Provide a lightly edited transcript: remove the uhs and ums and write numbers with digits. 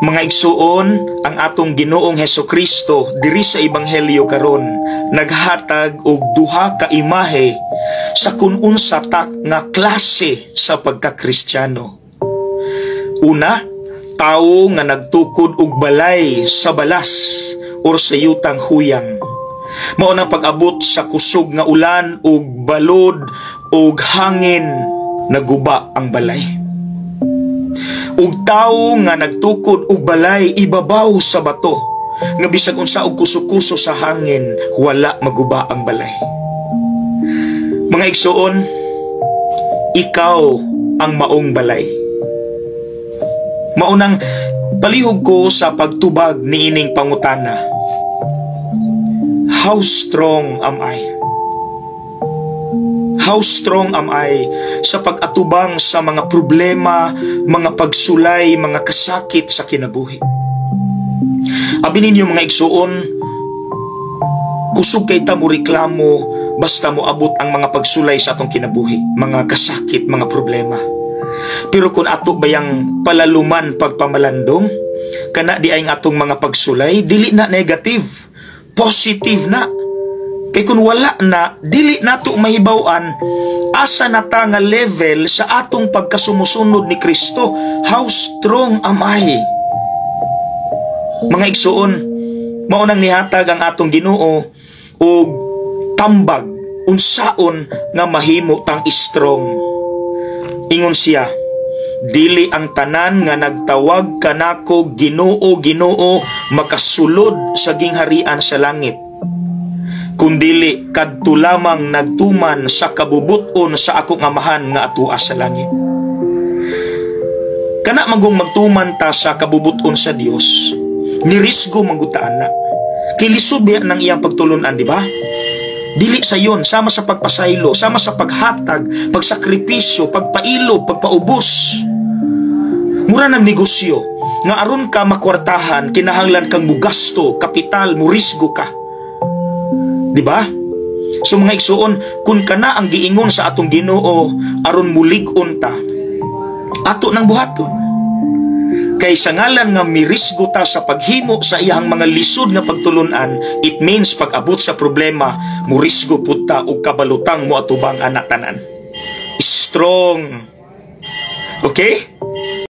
Mga igsuon, ang atong Ginoong Hesukristo diri sa ebanghelyo karon naghatag og duha ka imahe sa kun unsa ta nga klase sa pagka-Kristiyano. Una, tawo nga nagtukod og balay sa balas or sa yutang huyang. Mao nang pag-abot sa kusog nga ulan ug balod ug hangin, naguba ang balay. Ug tawo nga nagtukod og balay ibabaw sa bato, nga bisag unsa og kuso-kuso sa hangin, wala maguba ang balay. Mga igsuon, ikaw ang maong balay. Maunang palihog ko sa pagtubag niining pangutana. How strong am I? How strong am I sa pag-atubang sa mga problema, mga pagsulay, mga kasakit sa kinabuhi? Abi ninyo mga igsuon, kusog kay ta mo reklamo basta mo abot ang mga pagsulay sa atong kinabuhi, mga kasakit, mga problema. Pero kung ato bayang palaluman pagpamalandong, kana di ay ang atong mga pagsulay, dili na negative, positive na. Kay kung wala na, dili nato mahibaw-an asa na ta nga level sa atong pagkasumusunod ni Kristo. How strong am I? Mga igsuon, maunang nihatag ang atong Ginoo o tambag unsaon nga mahimo tang strong. Ingon siya, dili ang tanan nga nagtawag kanako Ginoo, Ginoo makasulod sa gingharian sa langit, kundili kadto lamang nagtuman sa kabubuton sa akong amahan nga atua sa langit. Kana magong magtuman ta sa kabubuton sa Dios, nirisgo manggutaan na. Kilisod biya ng iyang pagtulunan, di ba? Dili sa yon, sama sa pagpasaylo, sama sa paghatag, pagsakripisyo, pagpailo, pagpaubos. Mura ng negosyo, nga aron ka makwartahan, kinahanglan kang mugasto, kapital, murisgo ka. Di ba? So mga igsuon, kung kana ang giingon sa atong Ginoo aron mulig-on ta, ato nang buhaton. Kay sa ngalan nga mirisgo ta sa paghimo sa iyang mga lisod nga pagtulunan, it means pag-abot sa problema, murisgo pud ta og kabalutang mo atubang anak tanan. Strong. Okay?